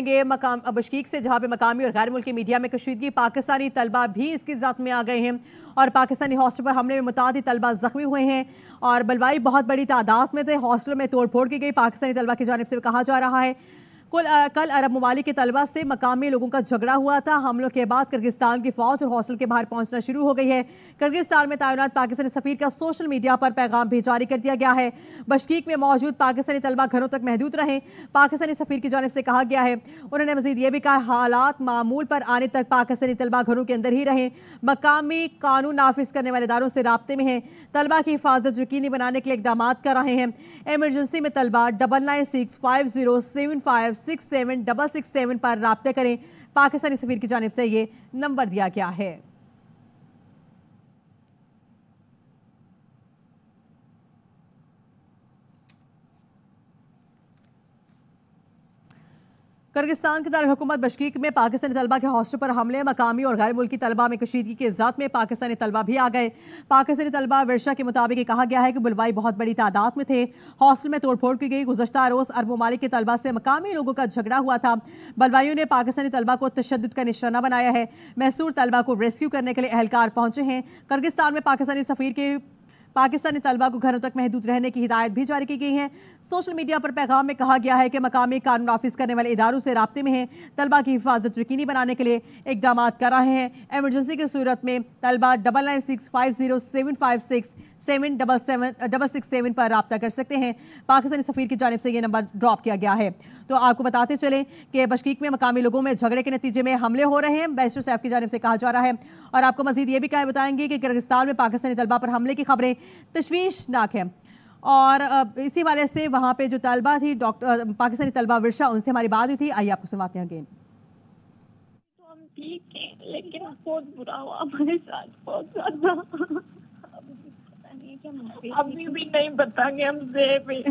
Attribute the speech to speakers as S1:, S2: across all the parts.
S1: मकाम बशकीक से, जहां पे मकामी और गैर मुल्की मीडिया में कशीदगी, पाकिस्तानी तलबा भी इसकी ज़द में आ गए हैं और पाकिस्तानी हॉस्टल पर हमले में मुतादिद तलबा जख्मी हुए हैं और बलवाई बहुत बड़ी तादाद में थे। हॉस्टल में तोड़फोड़ की गई। पाकिस्तानी तलबा की जानिब से कहा जा रहा है कल अरब ममालिक के तलबा से मकामी लोगों का झगड़ा हुआ था। हमलों के बाद किर्गिस्तान की फौज और हॉस्टल के बाहर पहुंचना शुरू हो गई है। किर्गिस्तान में तैनात पाकिस्तानी सफीर का सोशल मीडिया पर पैगाम भी जारी कर दिया गया है। बशकीक में मौजूद पाकिस्तानी तलबा घरों तक महदूद रहें। पाकिस्तानी सफीर की जानिब से कहा गया है। उन्होंने मजीद ये भी कहा हालात मामूल पर आने तक पाकिस्तानी तलबा घरों के अंदर ही रहें। मकामी कानून नाफिज करने वाले इदारों से राब्ते में हैं। तलबा की हिफाजत यकीनी बनाने के लिए इकदाम कर रहे हैं। एमरजेंसी में तलबा 9965076667 पर राब्ते करें। पाकिस्तानी सफीर की जानिब से ये नंबर दिया गया है। किर्गिस्तान के दारुल हुकूमत बशकीक में पाकिस्तानी तलबा के हॉस्टल पर हमले, मकामी और गैर मुल्की तलबा में कशीदगी के ज़ात में पाकिस्तानी तलबा भी आ गए। पाकिस्तानी तलबा वर्षा के मुताबिक कहा गया है कि बुलवाई बहुत बड़ी तादाद में थे। हॉस्टल में तोड़फोड़ की गई। गुज़श्ता रोज़ अरब ममालिक के तलबा से मकामी लोगों का झगड़ा हुआ था। बलवाइयों ने पाकिस्तानी तलबा को तशद्दुद का निशाना बनाया है। महसूर तलबा को रेस्क्यू करने के लिए एहलकार पहुंचे हैं। किर्गिस्तान में पाकिस्तानी सफीर के पाकिस्तानी तलबा को घरों तक महदूद रहने की हिदायत भी जारी की गई है। सोशल मीडिया पर पैगाम में कहा गया है कि मकामी कानून नाफिज करने वाले इदारों से राब्ते में हैं। तलबा की हिफाजत यकीनी बनाने के लिए इकदाम कर रहे हैं। एमरजेंसी की सूरत में तलबा 9965075767 पर राब्ता कर सकते हैं। पाकिस्तानी सफीर की जानिब से यह नंबर ड्रॉप किया गया है। तो आपको बताते चलें कि बशकीक में मकामी लोगों में झगड़े के नतीजे में हमले हो रहे हैं, बैरिस्टर साहब की जानिब से कहा जा रहा है। और आपको मजीद ये भी कहा बताएंगे कि किर्गिस्तान में पाकिस्तानी तलबा पर हमले की खबरें तशवीशनाक है और इसी वाले से वहां पे जो तलबा थी डॉक्टर पाकिस्तानी तलबा वर्षा, उनसे हमारी बात हुई थी। आइए आपको सुनवाते हैं अगेन।
S2: तो हम ठीक हैं, लेकिन बहुत बुरा हुआ हमारे साथ, बहुत ज्यादा। अभी भी नहीं पता कि हम सेफ हैं।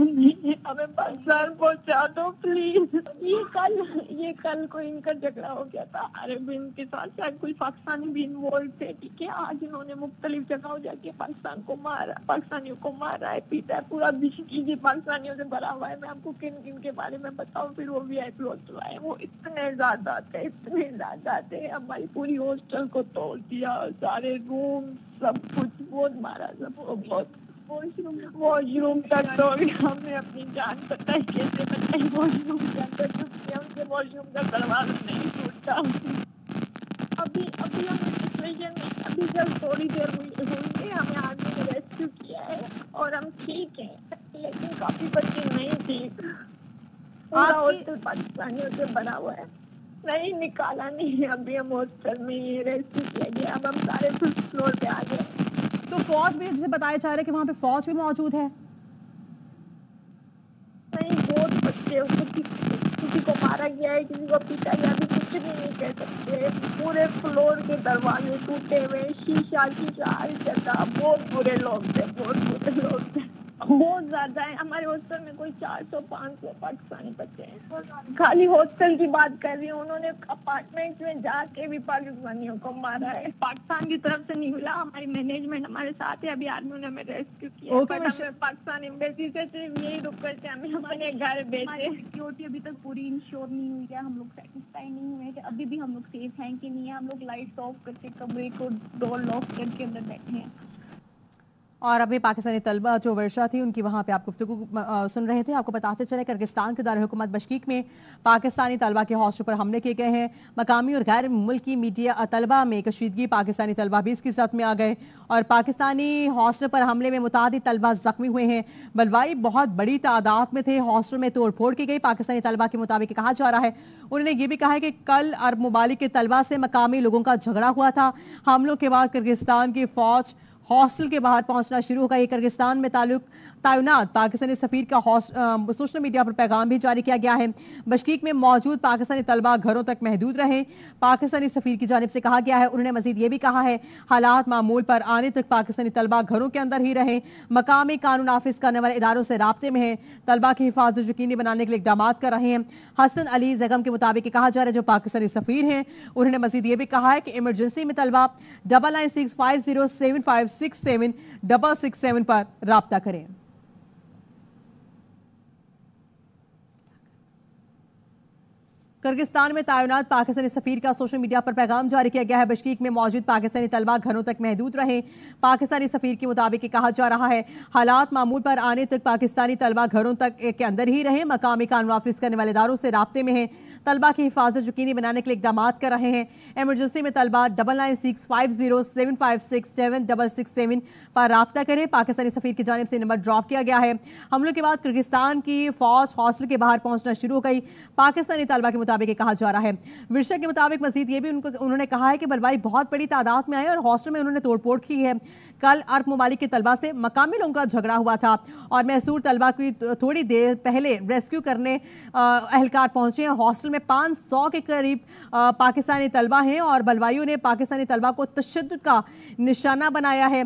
S2: हमें पाकिस्तान पहुंचा दो प्लीज। ये कल कोई इनका झगड़ा हो गया था अरबिन के साथ, शायद कोई पाकिस्तानी भी इन्वॉल्व थे। ठीक है, आज इन्होंने मुख्तलिफ जगहों जाके पाकिस्तानियों को मारा है, पीटा है। पूरा बिशकीक पाकिस्तानियों से भरा हुआ है। मैं आपको किन किन के बारे में बताऊं। फिर वो VIP हॉस्टल आए, वो इतने ज्यादा थे, हमारी पूरी हॉस्टल को तोड़ दिया, सारे रूम सब कुछ बहुत मारा, सब बहुत वॉशरूम तक तो हमने अपनी जान बताई कैसे बताई। वॉशरूम के अंदर उनसे वॉशरूम का दरवाजा नहीं टूटता। अभी हम सिचुएशन में अभी जब थोड़ी देर हुई है, हमें आदमी ने रेस्क्यू किया है और हम ठीक हैं, लेकिन काफी बच्चे नहीं ठीक। पूरा हॉस्टल पाकिस्तानियों से भरा हुआ है। नहीं निकाला नहीं है, अभी हम हॉस्टल में ही रेस्क्यू किया गया। अब हम सारे फर्स्ट फ्लोर पे आ गए।
S1: तो फौज भी, जैसे बताया जा रहा है कि वहां पे फौज भी मौजूद है।
S2: नहीं, बहुत बच्चे, किसी को मारा गया है, किसी को पीटा गया, अभी कुछ भी नहीं कह सकते। पूरे फ्लोर के दरवाजे टूटे हुए, शीशा हर जगह। बहुत बुरे लोग थे, बहुत ज्यादा है। हमारे हॉस्टल में कोई 400-500 पाकिस्तानी बच्चे हैं। खाली हॉस्टल की बात कर रही हूँ, उन्होंने अपार्टमेंट में जाके भी पाकिस्तानियों को मारा है। पाकिस्तान की तरफ से नहीं मिला, हमारी मैनेजमेंट हमारे साथ है। अभी आर्मी ने हमें रेस्क्यू किया। हमें पाकिस्तान एम्बेसी से सिर्फ यही रुक करके हमें हमारे घर भेजे।
S3: सिक्योरिटी अभी तक पूरी इंश्योर नहीं हुई है। हम लोग सेटिस्फाई नहीं हुए कि अभी भी हम लोग सेफ हैं कि नहीं है। हम लोग लाइट्स ऑफ करके कमरे को डोर लॉक करके अंदर बैठे हैं।
S1: और अभी पाकिस्तानी तलबा जो वर्षा थी उनकी वहाँ पे आप गुफ्तगू सुन रहे थे। आपको बताते चले किर्गिस्तान के दारुल हुकूमत बशकीक में पाकिस्तानी तलबा के हॉस्टल पर हमले किए गए हैं। मकामी और गैर मुल्की मीडिया तलबा में कशीदगी, पाकिस्तानी तलबा भी इसके साथ में आ गए और पाकिस्तानी हॉस्टल पर हमले में मुतादिद तलबा जख्मी हुए हैं। बलवाई बहुत बड़ी तादाद में थे। हॉस्टल में तोड़फोड़ की गई। पाकिस्तानी तलबा के मुताबिक कहा जा रहा है। उन्होंने ये भी कहा है कि कल अरब ममालिक के तलबा से मकामी लोगों का झगड़ा हुआ था। हमलों के बाद किर्गिस्तान की फौज हॉस्टल के बाहर पहुंचना शुरू हो गई। किर्गिस्तान में तैनात पाकिस्तानी सफीर का सोशल मीडिया पर पैगाम भी जारी किया गया है। बशकीक में मौजूद पाकिस्तानी तलबा घरों तक महदूद रहें। पाकिस्तानी सफीर की जानिब से कहा गया है। उन्होंने मजीद ये भी कहा है हालात मामूल पर आने तक पाकिस्तानी तलबा घरों के अंदर ही रहें। मकामी कानून नाफिज करने वाले इदारों से राब्ते में हैं। तलबा की हिफाजत यकीनी बनाने के लिए इकदाम कर रहे हैं। हसन अली जगम के मुताबिक कहा जा रहा है जो पाकिस्तानी सफीर हैं, उन्होंने मजीद ये भी कहा है कि इमरजेंसी में तलबा 9965075667 पर राब्ता करें। किर्गिस्तान में तैनात पाकिस्तानी सफीर का सोशल मीडिया पर पैगाम जारी किया गया है। बशकीक में मौजूद पाकिस्तानी तलबा घरों तक महदूद रहे। पाकिस्तानी सफीर के मुताबिक कहा जा रहा है हालात मामूल पर आने तक पाकिस्तानी तलबा घरों तक के अंदर ही रहे। मकामी कानून नाफिज करने वाले इदारों से राब्ते में हैं। तलबा की हिफाजत यकीनी बनाने के लिए इकदाम कर रहे हैं। एमरजेंसी में तलबा 99650767 पर राब्ता करें। पाकिस्तानी सफीर की जानिब से नंबर ड्रॉप किया गया है। हमलों के बाद किर्गिस्तान की फौज हॉस्टल के बाहर पहुंचना शुरू हो गई। पाकिस्तानी तलबा के मुताबिक कहा जा रहा है। विरशा के मुताबिक मजीद ये भी उन्होंने कहा है कि बलवाई बहुत बड़ी तादाद में आए और हॉस्टल में उन्होंने तोड़फोड़ की है। कल अरब ममालिक के तलबा से मकामी लोगों का झगड़ा हुआ था और मैसूर तलबा की थोड़ी देर पहले रेस्क्यू करने अहलकार पहुंचे हैं। हॉस्टल में 500 के करीब पाकिस्तानी तलबा हैं और बलवाइयों ने पाकिस्तानी तलबा को तशद्दुद का निशाना बनाया है।